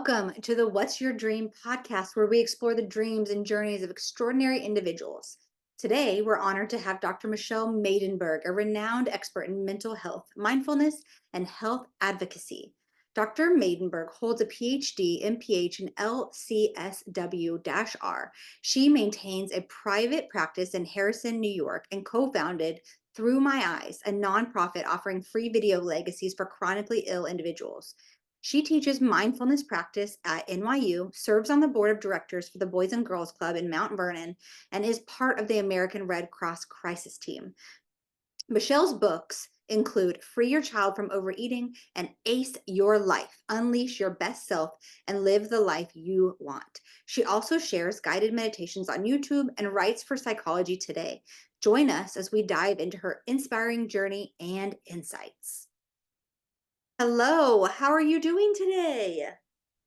Welcome to the What's Your Dream podcast, where we explore the dreams and journeys of extraordinary individuals. Today, we're honored to have Dr. Michelle Maidenberg, a renowned expert in mental health, mindfulness, and health advocacy. Dr. Maidenberg holds a Ph.D. MPH in LCSW-R. She maintains a private practice in Harrison, New York, and co-founded Thru My Eyes, a nonprofit offering free video legacies for chronically ill individuals. She teaches mindfulness practice at NYU, serves on the board of directors for the Boys and Girls Club in Mount Vernon, and is part of the American Red Cross crisis team. Michelle's books include Free Your Child from Overeating and Ace Your Life, Unleash Your Best Self and Live the Life You Want. She also shares guided meditations on YouTube and writes for Psychology Today. Join us as we dive into her inspiring journey and insights. Hello, how are you doing today?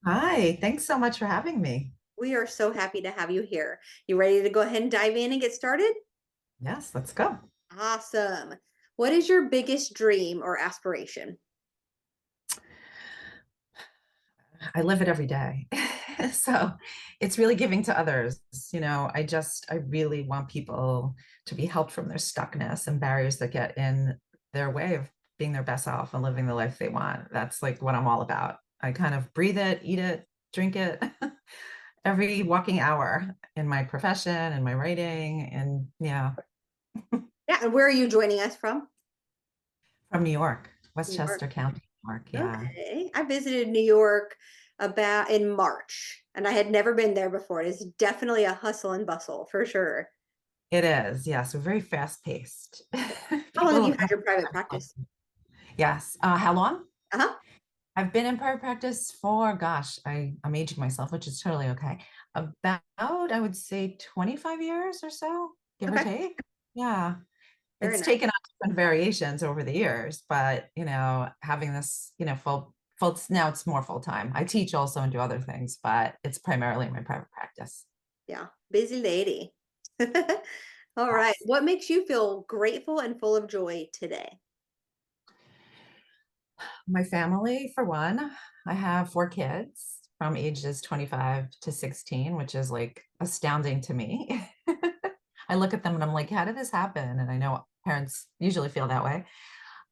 Hi, thanks so much for having me. We are so happy to have you here. You ready to go ahead and dive in and get started? Yes, let's go. Awesome. What is your biggest dream or aspiration? I live it every day. So it's really giving to others. I really want people to be helped from their stuckness and barriers that get in their way of being their best self and living the life they want. That's like what I'm all about. I kind of breathe it, eat it, drink it every walking hour in my profession and my writing. And yeah, Yeah, and where are you joining us from? from New York, New York. Westchester County, New York. Yeah. Okay. I visited New York about in March, and I had never been there before. It is definitely a hustle and bustle for sure. It is, yes. We're very fast paced. How long have People, you had your private practice? yes. How long? Uh-huh. I've been in private practice for, gosh, I'm aging myself, which is totally okay. About, I would say 25 years or so, give or Okay. take. Yeah. Very It's nice. taken on different variations over the years, but having this, now it's more full time. I teach also and do other things, but it's primarily my private practice. Yeah. Busy lady. All right. Yes. What makes you feel grateful and full of joy today? My family, for one, I have 4 kids from ages 25 to 16, which is like astounding to me. I look at them and I'm like, how did this happen? And I know parents usually feel that way.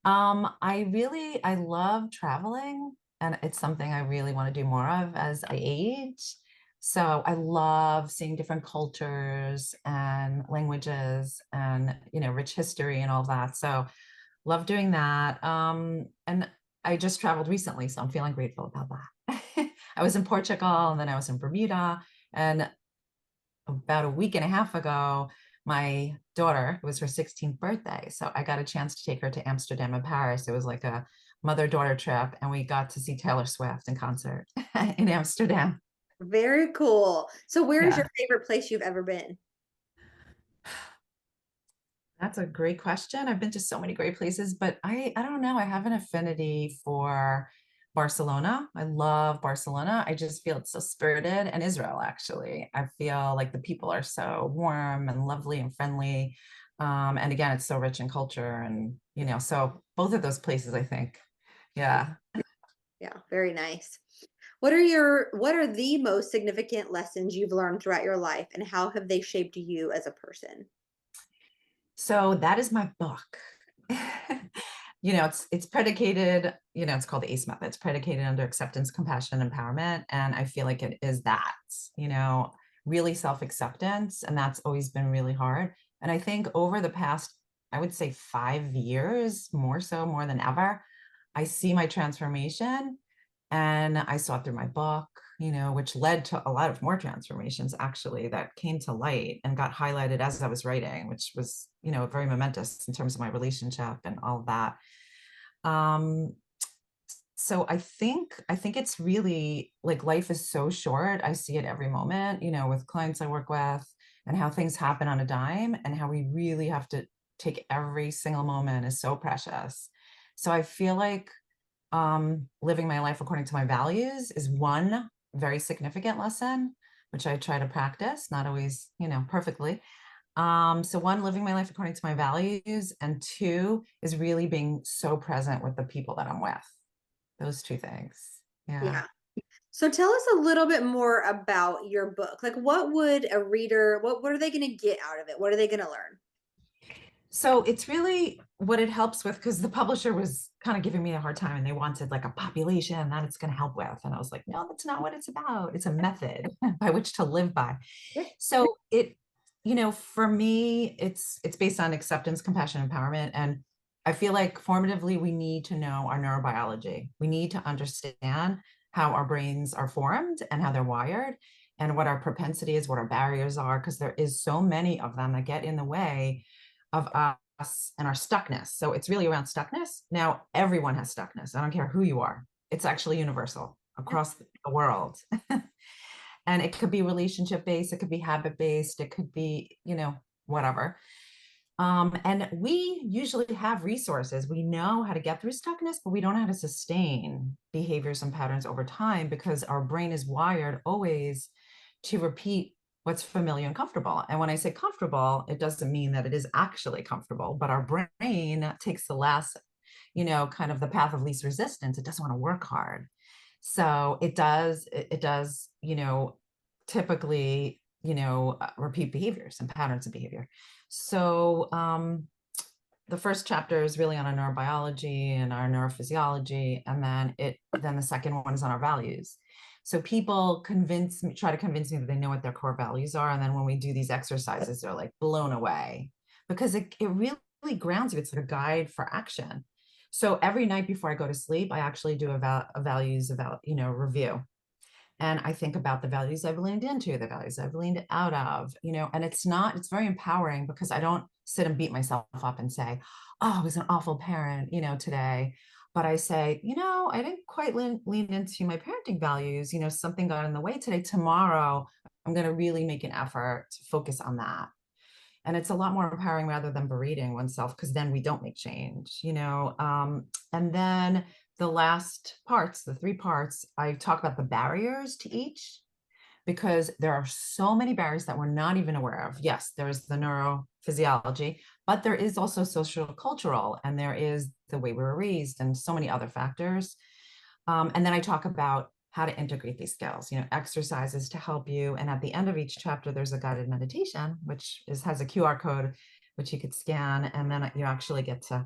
I love traveling, and it's something I really want to do more of as I age. So I love seeing different cultures and languages and, rich history and all of that. So love doing that. And I just traveled recently, so I'm feeling grateful about that. I was in Portugal and then I was in Bermuda. And about a week and a half ago, my daughter, it was her 16th birthday. So I got a chance to take her to Amsterdam and Paris. It was like a mother-daughter trip, and we got to see Taylor Swift in concert in Amsterdam. Very cool. So where's your Yeah. favorite place you've ever been? That's a great question. I've been to so many great places, but I don't know. I have an affinity for Barcelona. I love Barcelona. I just feel it's so spirited, and Israel, actually. I feel like the people are so warm and lovely and friendly. And again, it's so rich in culture, and so both of those places, I think. Yeah. Yeah, very nice. What are the most significant lessons you've learned throughout your life, and how have they shaped you as a person? So that is my book. It's predicated, it's called the ACE method. It's predicated under acceptance, compassion, empowerment. And I feel like it is that, you know, really self-acceptance. And that's always been really hard. And I think over the past, I would say 5 years, more than ever, I see my transformation, and I saw it through my book, which led to a lot of more transformations actually that came to light and got highlighted as I was writing, which was, very momentous in terms of my relationship and all of that. Um, so I think it's really like life is so short. I see it every moment, with clients I work with, and how things happen on a dime, and how we really have to take every single moment is so precious. So I feel like living my life according to my values is one very significant lesson, which I try to practice, not always, perfectly. So one, living my life according to my values, and two is really being so present with the people that I'm with. Those two things. Yeah. Yeah. So tell us a little bit more about your book. Like what would a reader, what are they going to get out of it? What are they going to learn? So it's really what it helps with, because the publisher was kind of giving me a hard time and they wanted like a population that it's going to help with. And I was like, no, that's not what it's about. It's a method by which to live by. Yeah. So it, for me, it's based on acceptance, compassion, empowerment. And I feel like formatively, we need to know our neurobiology. We need to understand how our brains are formed and how they're wired and what our propensity is, what our barriers are, because there is so many of them that get in the way of us and our stuckness. So it's really around stuckness. Now, everyone has stuckness. I don't care who you are. It's actually universal across the world. And it could be relationship based, it could be habit based, it could be, whatever. And we usually have resources. We know how to get through stuckness, but we don't know how to sustain behaviors and patterns over time because our brain is wired always to repeat what's familiar and comfortable. And when I say comfortable, it doesn't mean that it is actually comfortable, but our brain takes the last, kind of the path of least resistance. It doesn't want to work hard. So it does, typically, repeat behaviors and patterns of behavior. So the first chapter is really on our neurobiology and our neurophysiology, and then the second one is on our values. So people try to convince me that they know what their core values are, and then when we do these exercises, they're like blown away because it really grounds you. It's like a guide for action. So every night before I go to sleep, I actually do a values about review, and I think about the values I've leaned into, the values I've leaned out of, and it's very empowering because I don't sit and beat myself up and say, oh, I was an awful parent, today. But I say, I didn't quite lean into my parenting values. Something got in the way today. Tomorrow, I'm going to really make an effort to focus on that. And it's a lot more empowering rather than berating oneself, because then we don't make change. And then the last parts, the three parts, I talk about the barriers to each, because there are so many barriers that we're not even aware of. Yes, there's the neurophysiology, but there is also social cultural, and there is the way we were raised and so many other factors. And then I talk about how to integrate these skills, exercises to help you. And at the end of each chapter, there's a guided meditation, which has a QR code, which you could scan. And then you actually get to,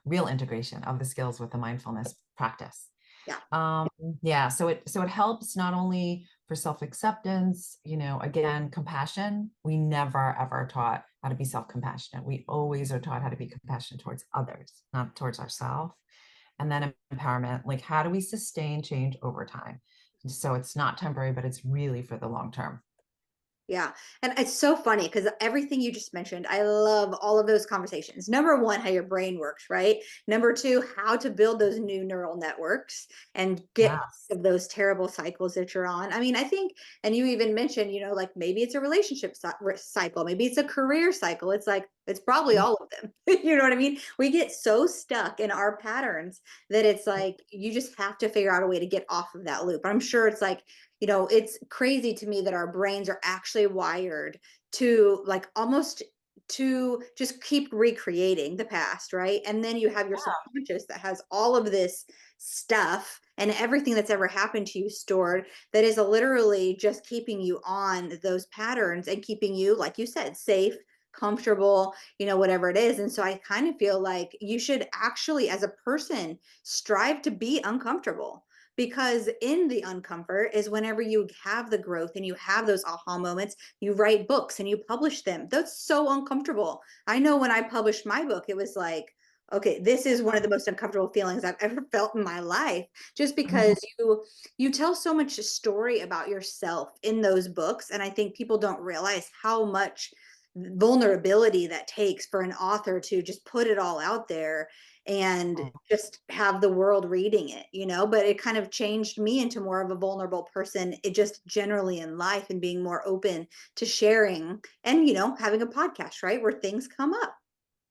real integration of the skills with the mindfulness practice. Yeah. Um, yeah, so it helps not only for self-acceptance, again, compassion. We never ever taught how to be self-compassionate. We always are taught how to be compassionate towards others, not towards ourselves. And then empowerment, like how do we sustain change over time? So it's not temporary, but it's really for the long term. Yeah. And it's so funny because everything you just mentioned, I love all of those conversations. Number one, how your brain works, right? Number two, how to build those new neural networks and get Yes. out of those terrible cycles that you're on. I mean, I think, and you even mentioned, like maybe it's a relationship cycle, maybe it's a career cycle. It's like, it's probably all of them. You know what I mean? We get so stuck in our patterns that it's like, you just have to figure out a way to get off of that loop. I'm sure it's like, it's crazy to me that our brains are actually wired to like almost to just keep recreating the past, right? And then you have your subconscious that has all of this stuff and everything that's ever happened to you stored that is literally just keeping you on those patterns and keeping you, like you said, safe, comfortable, whatever it is. And so I kind of feel like you should actually, as a person, strive to be uncomfortable, because in the uncomfort is whenever you have the growth and you have those aha moments. You write books and you publish them. That's so uncomfortable. I know when I published my book, it was like, okay, this is one of the most uncomfortable feelings I've ever felt in my life, just Mhm. because you tell so much story about yourself in those books. And I think people don't realize how much vulnerability that takes for an author to just put it all out there and just have the world reading it, but it kind of changed me into more of a vulnerable person, it just generally in life, and being more open to sharing and, having a podcast, right, where things come up.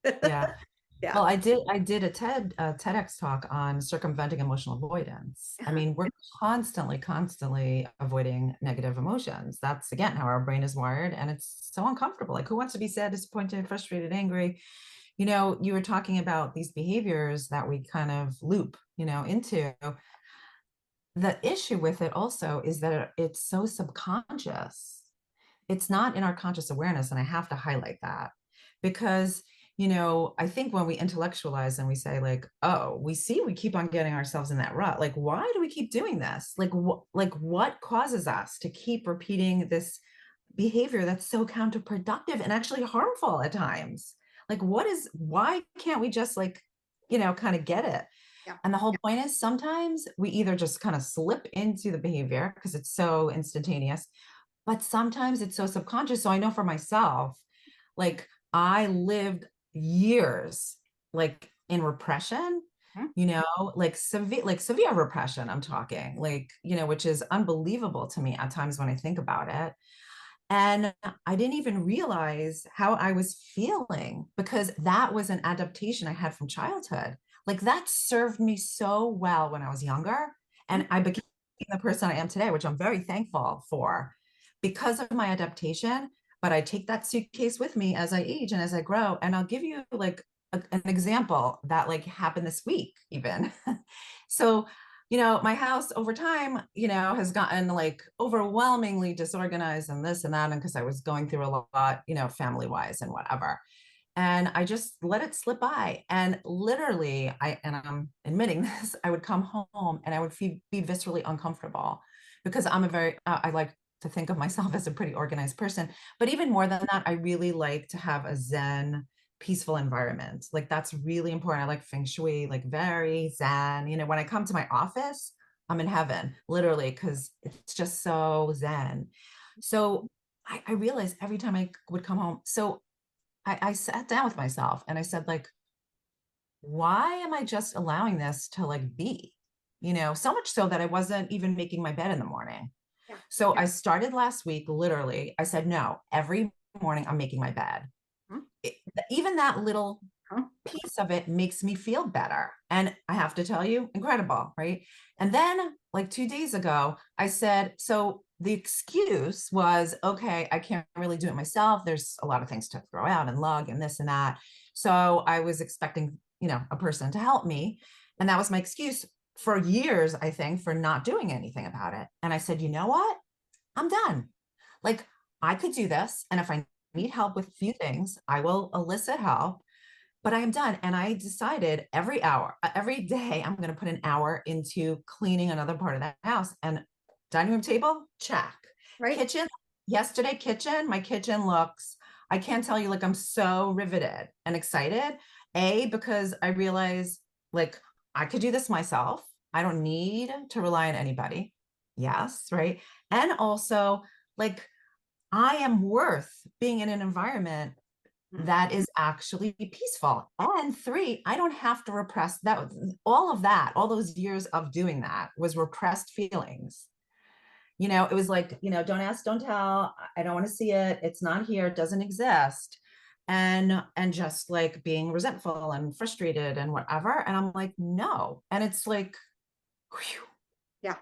Yeah. Yeah. Well, I did a TEDx talk on circumventing emotional avoidance. I Yeah. mean, we're constantly avoiding negative emotions. That's again how our brain is wired, and it's so uncomfortable. Like, who wants to be sad, disappointed, frustrated, angry? You were talking about these behaviors that we kind of loop, into. the issue with it also is that it's so subconscious. It's not in our conscious awareness. And I have to highlight that because, I think when we intellectualize and we say like, oh, we keep on getting ourselves in that rut. Like, why do we keep doing this? Like what causes us to keep repeating this behavior that's so counterproductive and actually harmful at times? Like, why can't we just like, kind of get it? Yeah. And the whole point is sometimes we either just kind of slip into the behavior because it's so instantaneous, but sometimes it's so subconscious. So I know for myself, like I lived years like in repression, Mhm. like severe repression, I'm talking, like, which is unbelievable to me at times when I think about it. And I didn't even realize how I was feeling because that was an adaptation I had from childhood. Like that served me so well when I was younger. Mhm. And I became the person I am today, which I'm very thankful for because of my adaptation. But I take that suitcase with me as I age and as I grow. And I'll give you like an example that like happened this week, even. So my house over time, has gotten like overwhelmingly disorganized and this and that. And because I was going through a lot, family wise and whatever. And I just let it slip by. And literally, and I'm admitting this, I would come home and I would be viscerally uncomfortable because I like to think of myself as a pretty organized person. But even more than that, I really like to have a Zen, peaceful environment. Like that's really important. I like feng shui, like very Zen. When I come to my office, I'm in heaven, literally, because it's just so Zen. So I realized every time I would come home. So I sat down with myself and I said, like, why am I just allowing this to like be? So much so that I wasn't even making my bed in the morning. Yeah. So I started last week, literally, I said, no, every morning I'm making my bed. Mhm. It- Even that little Huh? piece of it makes me feel better. And I have to tell you, incredible, right? And then, like 2 days ago, I said, so the excuse was, okay, I can't really do it myself. There's a lot of things to throw out and lug and this and that. So I was expecting, a person to help me. And that was my excuse for years, I think, for not doing anything about it. And I said, you know what? I'm done. Like, I could do this. And if I need help with a few things, I will elicit help, but I am done. And I decided every day, I'm going to put an hour into cleaning another part of that house. And dining room table, check. Right. Kitchen, yesterday, my kitchen looks, I can't tell you, like, I'm so riveted and excited. Because I realize, like, I could do this myself. I don't need to rely on anybody. Yes, right. And also, like, I am worth being in an environment Mhm. that is actually peaceful. And three, I don't have to repress that. All of that, all those years of doing that was repressed feelings. It was like, don't ask, don't tell. I don't want to see it. It's not here. It doesn't exist. And just like being resentful and frustrated and whatever. And I'm like, no. And it's like, whew. Yeah.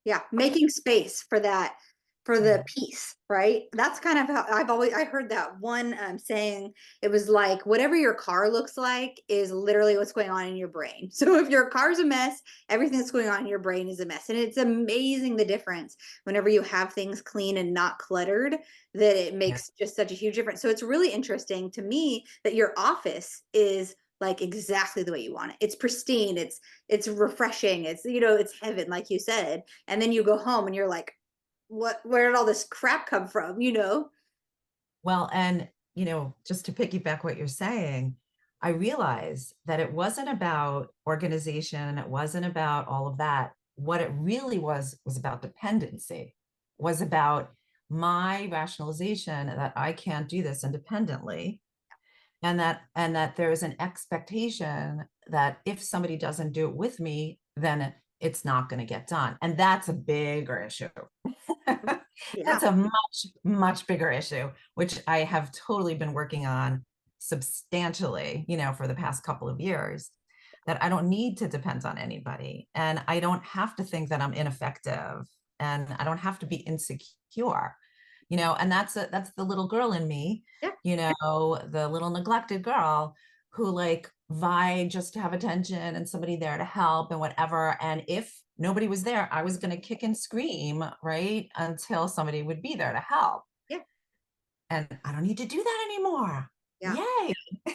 Yeah, making space for that, for the peace, right? That's kind of how I heard that one saying. It was like whatever your car looks like is literally what's going on in your brain. So if your car's a mess, everything that's going on in your brain is a mess. And it's amazing the difference whenever you have things clean and not cluttered, that it Yeah. makes just such a huge difference. So it's really interesting to me that your office is like exactly the way you want it. It's pristine, it's refreshing, it's heaven, like you said. And then you go home and you're like, where did all this crap come from? Well, and just to piggyback what you're saying, I realized that it wasn't about organization, it wasn't about all of that. What it really was about dependency, was about my rationalization that I can't do this independently, and that there is an expectation that if somebody doesn't do it with me, then it's not going to get done. And that's a bigger issue. Yeah. That's a much, much bigger issue, which I have totally been working on substantially, for the past couple of years, that I don't need to depend on anybody. And I don't have to think that I'm ineffective, and I don't have to be insecure, and that's the little girl in me, Yeah. the little neglected girl who like vie just to have attention and somebody there to help and whatever. And if nobody was there, I was going to kick and scream, right? Until somebody would be there to help. Yeah. And I don't need to do that anymore. Yeah. Yay. Yeah.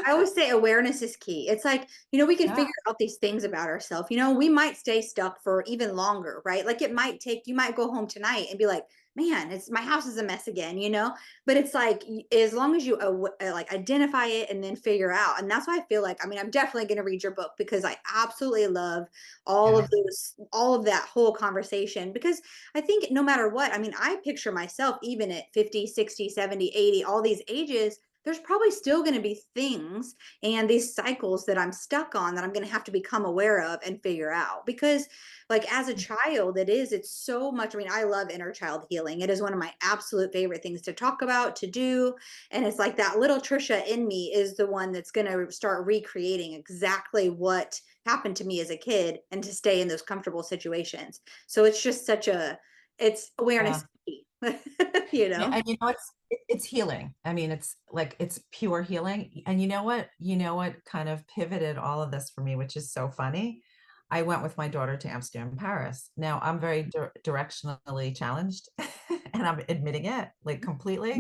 I always say awareness is key. It's like, we can Yeah. figure out these things about ourselves. We might stay stuck for even longer, right? Like you might go home tonight and be like, man, it's my house is a mess again. But it's like, as long as you like identify it and then figure out. And that's why I feel like, I'm definitely going to read your book because I absolutely love Yeah. all of that whole conversation. Because I think no matter what, I picture myself even at 50, 60, 70, 80, all these ages, there's probably still going to be things and these cycles that I'm stuck on that I'm going to have to become aware of and figure out. Because, like, as a child, it's so much. I love inner child healing. It is one of my absolute favorite things to talk about, to do. And it's like that little Trisha in me is the one that's going to start recreating exactly what happened to me as a kid and to stay in those comfortable situations. So it's just it's Yeah. awareness key, you Yeah, know? and it's healing. I mean, it's like it's pure healing. And you know what kind of pivoted all of this for me, which is so funny. I went with my daughter to Amsterdam, Paris. Now I'm very directionally challenged, and I'm admitting it like completely.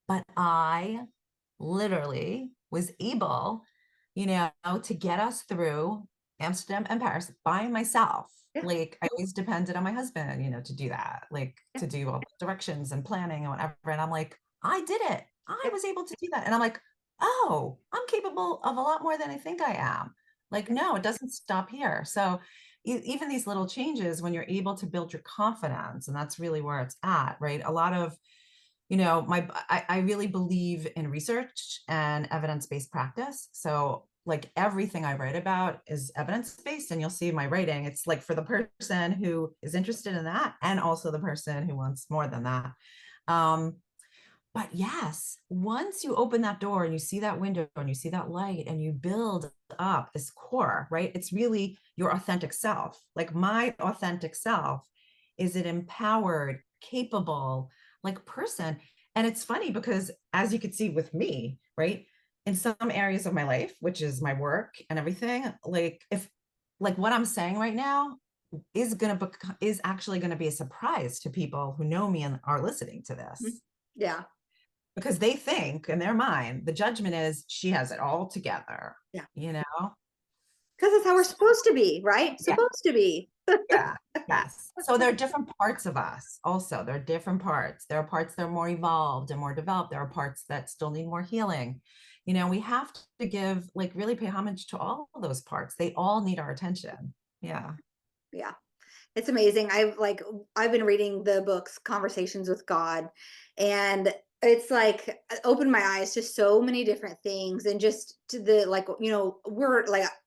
But I literally was able, to get us through Amsterdam and Paris by myself. Yeah. Like I always depended on my husband, to do that, like Yeah. to do all the directions and planning and whatever. And I'm like, I did it. I Yeah. was able to do that. And I'm like, oh, I'm capable of a lot more than I think I am. Like, no, it doesn't stop here. So even these little changes, when you're able to build your confidence, and that's really where it's at, right? A lot of I really believe in research and evidence-based practice. So like everything I write about is evidence-based, and you'll see my writing. It's like for the person who is interested in that, and also the person who wants more than that. Um, but yes, once you open that door and you see that window and you see that light and you build up this core, right? It's really your authentic self. Like my authentic self is an empowered, capable, like person. And it's funny because as you could see with me, right? In some areas of my life, which is my work and everything, like if like what I'm saying right now is actually going to be a surprise to people who know me and are listening to Mhm. this, Yeah. because they think in their mind the judgment is she has it all together, Yeah. you know. Because it's how we're So, supposed to be, right? yeah, Supposed to be. yeah, yes. So there are different parts of us. Also, there are different parts. There are parts that are more evolved and more developed. There are parts that still need more healing. We have to give, like, really pay homage to all of those parts. They all need our attention. Yeah. Yeah. It's amazing. I've been reading the books Conversations with God, and it's like opened my eyes to so many different things, and just to the like,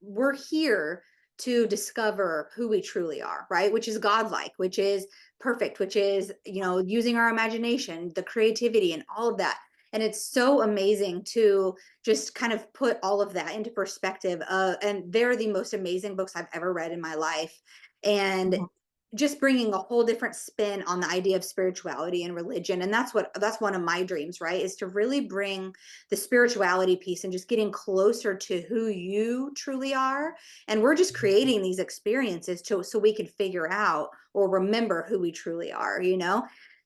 we're here to discover who we truly are, right? Which is godlike, which is perfect, which is, using our imagination, the creativity and all of that. And it's so amazing to just kind of put all of that into perspective. And they're the most amazing books I've ever read in my life. And Mhm. just bringing a whole different spin on the idea of spirituality and religion. And that's one of my dreams, right? Is to really bring the spirituality piece and just getting closer to who you truly are. And we're just creating these experiences so we can figure out or remember who we truly are.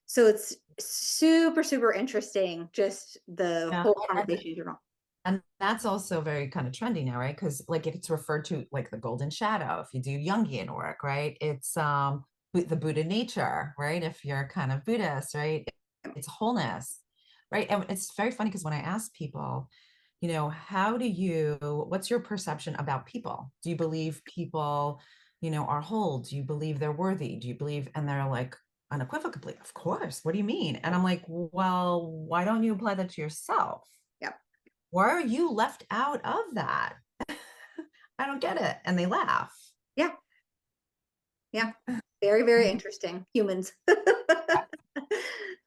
So it's super, super interesting, just the Yeah. whole And conversation you're on. And that's also very kind of trendy now, right? Because like it's referred to like the golden shadow if you do Jungian work, right? It's the Buddha nature, right? If you're kind of Buddhist, right? It's wholeness, right? And it's very funny because when I ask people, what's your perception about people? Do you believe people, are whole? Do you believe they're worthy? Do you believe, and they're like unequivocally, of course. What do you mean? And I'm like, well, why don't you apply that to yourself? Yep. Why are you left out of that? I don't get it. And they laugh. Yeah. Yeah. Very, very interesting. Humans.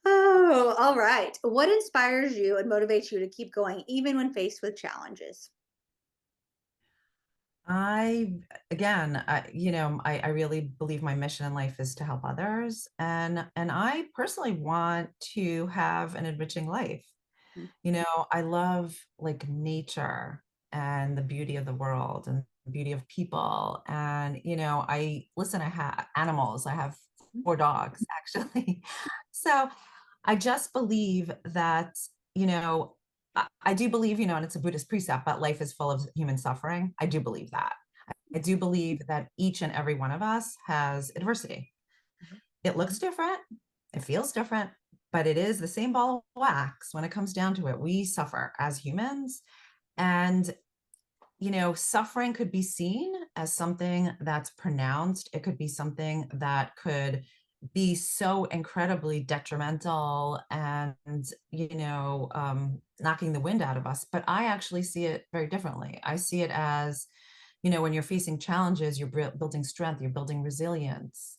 Oh, all right. What inspires you and motivates you to keep going even when faced with challenges? I, again, I really believe my mission in life is to help others. And I personally want to have an enriching life. Mm. I love like nature. and the beauty of the world and the beauty of people. And, you know, I have animals. I have 4 dogs actually. So I just believe that, you know, I do believe, you know, and it's a Buddhist precept, but life is full of human suffering. I do believe that. I do believe that each and every one of us has adversity. It looks different, it feels different, but it is the same ball of wax when it comes down to it. We suffer as humans. And, you know, suffering could be seen as something that's pronounced. It could be something that could be so incredibly detrimental and, you know, knocking the wind out of us. But I actually see it very differently. I see it as, you know, when you're facing challenges, you're building strength, you're building resilience,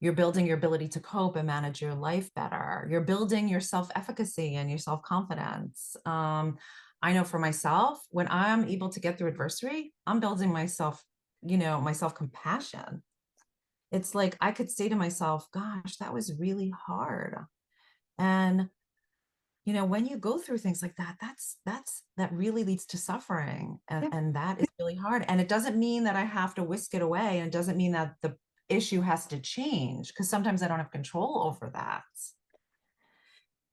you're building your ability to cope and manage your life better. You're building your self-efficacy and your self-confidence. I know for myself, when I'm able to get through adversity, I'm building myself, you know, my self-compassion. It's like I could say to myself, gosh, that was really hard. And, you know, when you go through things like that, that really leads to suffering. Yeah. And that is really hard. And it doesn't mean that I have to whisk it away. And it doesn't mean that the issue has to change, because sometimes I don't have control over that.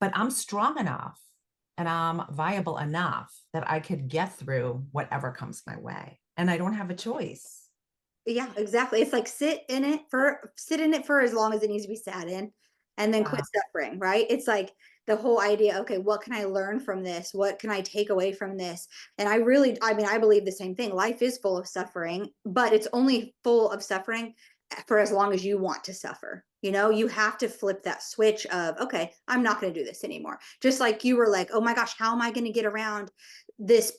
But I'm strong enough and I'm viable enough that I could get through whatever comes my way. And I don't have a choice. Yeah, exactly. It's like sit in it for as long as it needs to be sat in and then quit Yeah. suffering, right? It's like the whole idea, okay, what can I learn from this? What can I take away from this? And I mean, I believe the same thing. Life is full of suffering, but it's only full of suffering for as long as you want to suffer. You know, you have to flip that switch of, okay, I'm not going to do this anymore. Just like you were like, oh my gosh, how am I going to get around this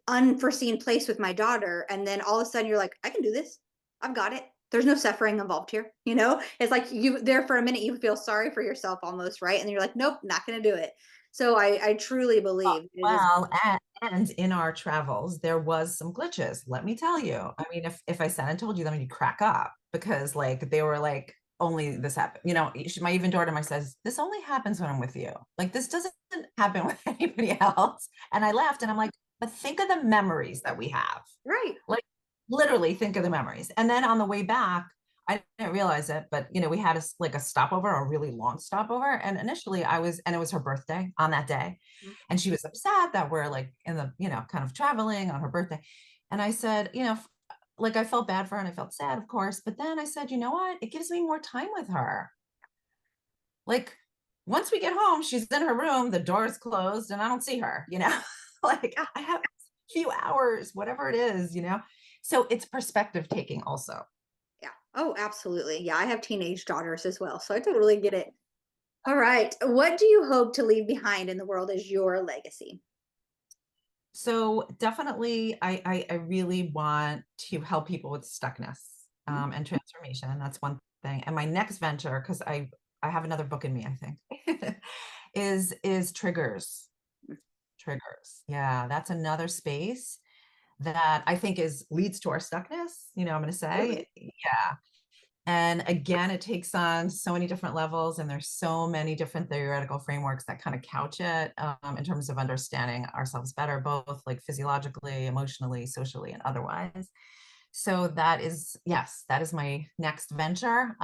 unforeseen place with my daughter? And then all of a sudden you're like, I can do this. I've got it. There's no suffering involved here. You know, it's like you there for a minute, you feel sorry for yourself almost, right? And then you're like, nope, not going to do it. So I truly believe it is. Well, and in our travels, there was some glitches. Let me tell you. I mean, if I said and told you, then you'd crack up because like they were like only this happened. You know, my even daughter my says this only happens when I'm with you. Like this doesn't happen with anybody else. And I laughed and I'm like, but think of the memories that we have. Right. Like literally think of the memories. And then on the way back, I didn't realize it, but you know, we had like a stopover, a really long stopover. And initially and it was her birthday on that day. Mhm. And she was upset that we're like in the, you know, kind of traveling on her birthday. And I said, you know, like I felt bad for her and I felt sad, of course. But then I said, you know what? It gives me more time with her. Like once we get home, she's in her room, the door is closed, and I don't see her, you know, like Yeah. I have a few hours, whatever it is, you know. So it's perspective taking also. Yeah. Oh, absolutely. Yeah. I have teenage daughters as well. So I totally get it. All right. What do you hope to leave behind in the world as your legacy? So definitely, I really want to help people with stuckness Mhm. and transformation. That's one thing. And my next venture, because I have another book in me, I think, is triggers. Triggers. Yeah, that's another space that I think is leads to our stuckness. You know, I'm going to Totally. say, yeah. And again, it takes on so many different levels, and there's so many different theoretical frameworks that kind of couch it in terms of understanding ourselves better, both like physiologically, emotionally, socially, and otherwise. So that is, yes, that is my next venture.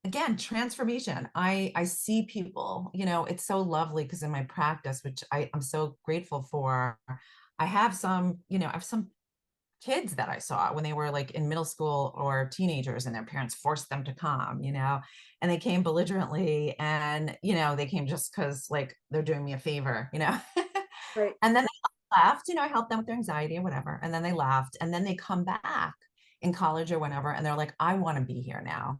Again, transformation. I see people, you know, it's so lovely because in my practice, which I'm so grateful for, I have some, you know, I have some kids that I saw when they were like in middle school or teenagers and their parents forced them to come, you know, and they came belligerently and, you know, they came just because like they're doing me a favor, you know. Right. And then they laughed, you know, I helped them with their anxiety or whatever. And then they laughed and then they come back in college or whenever and they're like, I want to be here now.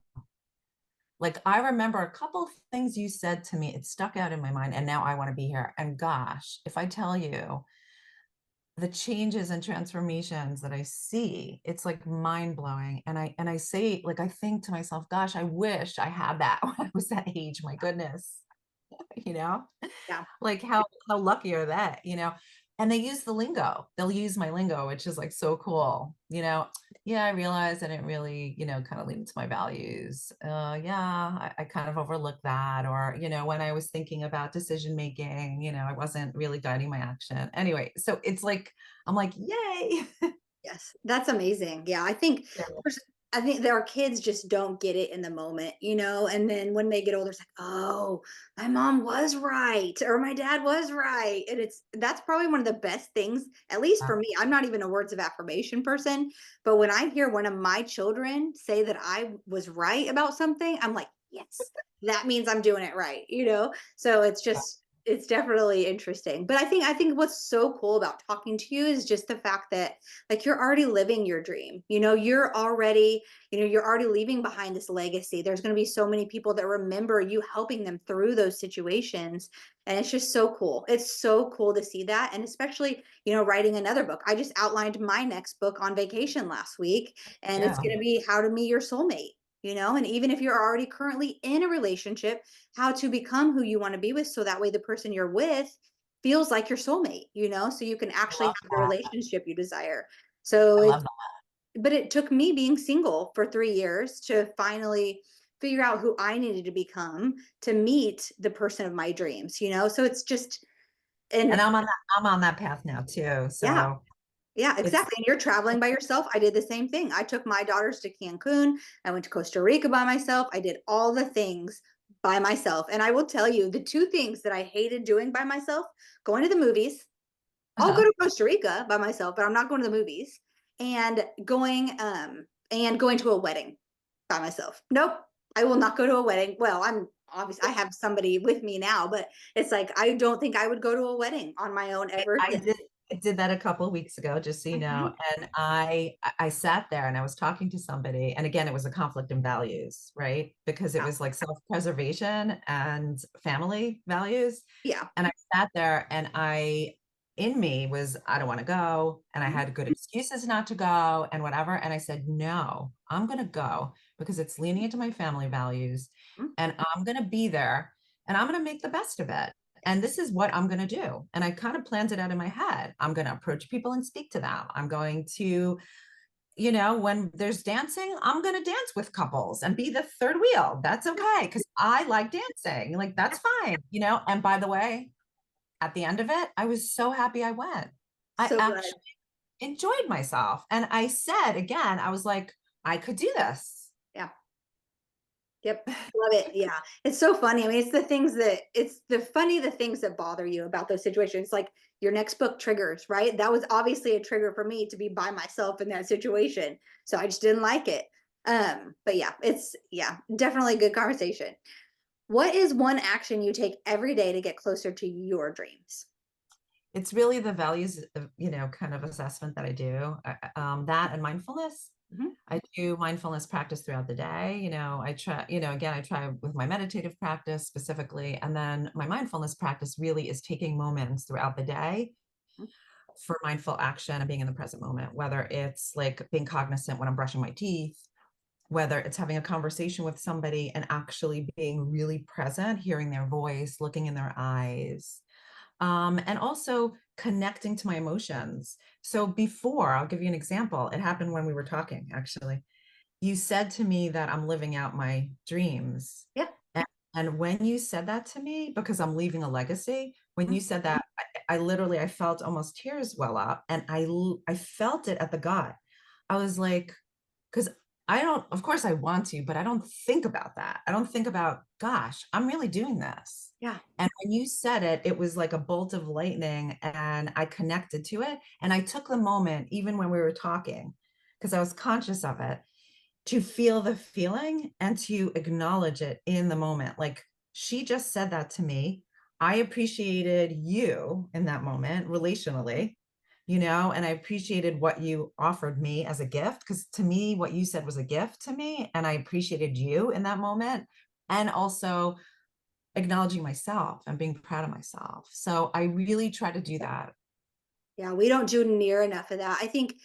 Like I remember a couple of things you said to me, it stuck out in my mind and now I want to be here. And gosh, if I tell you, the changes and transformations that I see, it's like mind blowing. And I say, like, I think to myself, gosh, I wish I had that when I was that age. My goodness, you know, Yeah. like how lucky are that, you know? and they use the lingo. They'll use my lingo, which is like so cool. Yeah, I realized I didn't really, kind of lean into my values. Yeah, I kind of overlooked that. Or, when I was thinking about decision making, I wasn't really guiding my action. Anyway, so it's like, I'm like, yay. Yes, that's amazing. Yeah, Yeah. I think there are kids just don't get it in the moment, and then when they get older, it's like, oh, my mom was right, or my dad was right. And that's probably one of the best things, at least for me. I'm not even a words of affirmation person, but when I hear one of my children say that I was right about something, I'm like, yes, that means I'm doing it right. So it's definitely interesting. But I think what's so cool about talking to you is just the fact that like you're already living your dream. You're already leaving behind this legacy. There's going to be so many people that remember you helping them through those situations, and it's just so cool. It's so cool to see that, and especially writing another book. I just outlined my next book on vacation last week, and it's Yeah. going to be How to Meet Your Soulmate. And even if you're already currently in a relationship, how to become who you want to be with, so that way the person you're with feels like your soulmate, so you can I actually love have the that. relationship you desire. So I it's love that. but it took me being single for 3 years to finally figure out who I needed to become to meet the person of my dreams. So it's just, and And I'm on that path now too. yeah, So yeah, it's exactly. And you're traveling by yourself. I did the same thing. I took my daughters to Cancun. I went to Costa Rica by myself. I did all the things by myself. And I will tell you the two things that I hated doing by myself: going to the movies. I'll go uh to Costa Rica by myself, but I'm not going to the movies. And going to a wedding by myself. Nope. I will not go to a wedding. Well, I'm obviously I have somebody with me now, but it's like I don't think I would go to a wedding on my own ever I again. did that a couple of weeks ago, just so you know. Mhm. And I sat there and I was talking to somebody, and again, it was a conflict in values, right? Because it Yeah. was like self-preservation and family values. Yeah. And I sat there and in me was, I don't want to go. And I Mhm. had good excuses not to go and whatever. And I said, no, I'm going to go because it's leaning into my family values, Mhm. and I'm going to be there, and I'm going to make the best of it. And this is what I'm going to do. And I kind of planned it out in my head. I'm going to approach people and speak to them. I'm going to, when there's dancing, I'm going to dance with couples and be the third wheel. That's okay because I like dancing. Like, that's fine. And by the way, at the end of it, I was so happy I went. I So actually good. enjoyed myself. And I said again, I was like, I could do this. Yeah. Yep. Love it. Yeah. It's so funny. I mean, the things that bother you about those situations. Like your next book triggers, right? That was obviously a trigger for me to be by myself in that situation. So I just didn't like it. But yeah, definitely a good conversation. What is one action you take every day to get closer to your dreams? It's really the values, kind of assessment that I do. That and mindfulness. Mhm. I do mindfulness practice throughout the day. I try, again, I try with my meditative practice specifically. And then my mindfulness practice really is taking moments throughout the day Mhm. for mindful action and being in the present moment, whether it's like being cognizant when I'm brushing my teeth, whether it's having a conversation with somebody and actually being really present, hearing their voice, looking in their eyes, and also connecting to my emotions. So before, I'll give you an example. It happened when we were talking, actually. You said to me that I'm living out my dreams. Yeah. And when you said that to me, because I'm leaving a legacy, when Mhm. you said that, I literally, I felt almost tears well up, and I felt it at the gut. I was like, because I don't, of course I want to, but I don't think about that. I don't think about, gosh, I'm really doing this. Yeah. And when you said it, it was like a bolt of lightning, and I connected to it. And I took the moment, even when we were talking, because I was conscious of it, to feel the feeling and to acknowledge it in the moment. Like, she just said that to me. I appreciated you in that moment relationally, and I appreciated what you offered me as a gift, because to me, what you said was a gift to me. And I appreciated you in that moment. And also acknowledging myself and being proud of myself. So I really try to do that. Yeah. We don't do near enough of that. I think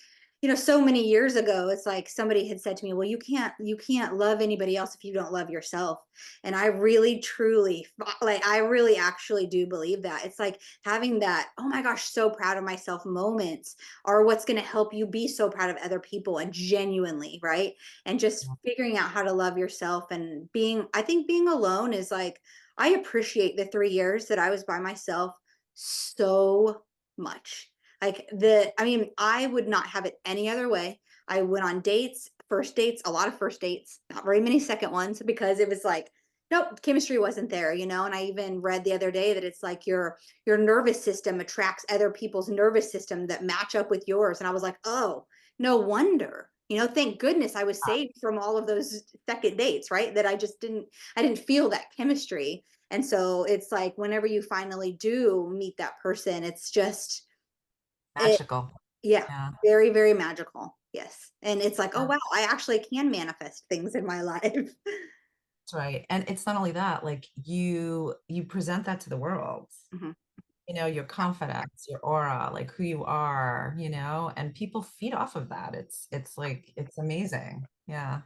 so many years ago, it's like somebody had said to me, "Well, you can't love anybody else if you don't love yourself." And I really truly like I really actually do believe that. It's like having that, "Oh my gosh, so proud of myself" moments are what's going to help you be so proud of other people and genuinely, right? And just figuring out how to love yourself and I think being alone is like I appreciate the 3 years that I was by myself so much. I mean, I would not have it any other way. I went on dates, first dates, a lot of first dates, not very many second ones because it was like, nope, chemistry wasn't there, And I even read the other day that it's like your nervous system attracts other people's nervous system that match up with yours. And I was like, oh, no wonder. Thank goodness I was saved from all of those second dates, right? That I didn't feel that chemistry. And so it's like whenever you finally do meet that person, it's just it Magical. yeah, Yeah. very, very magical. Yes. And it's like, "Oh, Yeah. wow, I actually can manifest things in my life." That's right. And it's not only that, like you present that to the world, Mhm. your confidence, your aura, like who you are, and people feed off of that. It's like it's amazing. Yeah.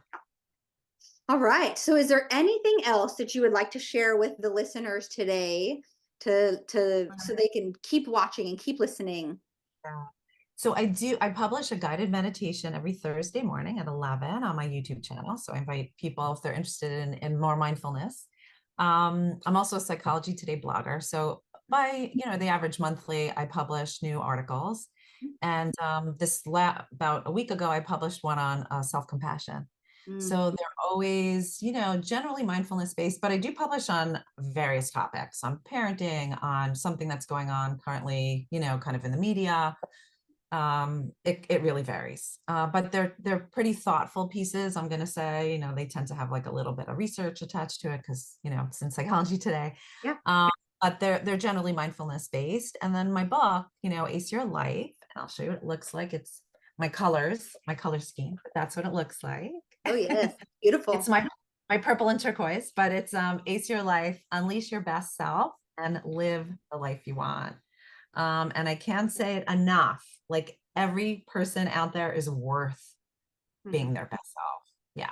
All right. So is there anything else that you would like to share with the listeners today to so they can keep watching and keep listening? Yeah. So I publish a guided meditation every Thursday morning at 11 on my YouTube channel. So I invite people if they're interested in more mindfulness. I'm also a Psychology Today blogger. So by, the average monthly, I publish new articles. And about a week ago, I published one on self-compassion. Mm, So they're always, generally mindfulness based, but I do publish on various topics, on parenting, on something that's going on currently, kind of in the media. It really varies, but they're pretty thoughtful pieces. I'm going to say, they tend to have like a little bit of research attached to it because it's in Psychology Today. yeah. um, but they're generally mindfulness based. And then my book, Ace Your Life, and I'll show you what it looks like. It's my color scheme, but that's what it looks like. Oh, yes. It's Beautiful. my purple and turquoise, but it's Ace Your Life, Unleash Your Best Self, and Live the Life You Want. And I can't say it enough. Like every person out there is worth Mhm. being their best self. Yeah.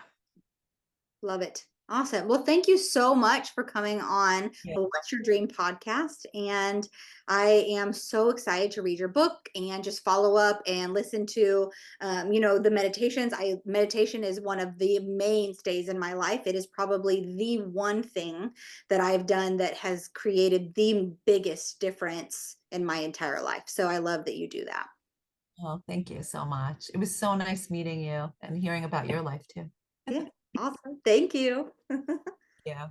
Love it. Awesome. Well, thank you so much for coming on Yeah. the What's Your Dream podcast. And I am so excited to read your book and just follow up and listen to, the meditations. Meditation is one of the mainstays in my life. It is probably the one thing that I've done that has created the biggest difference in my entire life. So I love that you do that. Oh, thank you so much. It was so nice meeting you and hearing about your life too. Yeah. Awesome. Thank you. Yeah.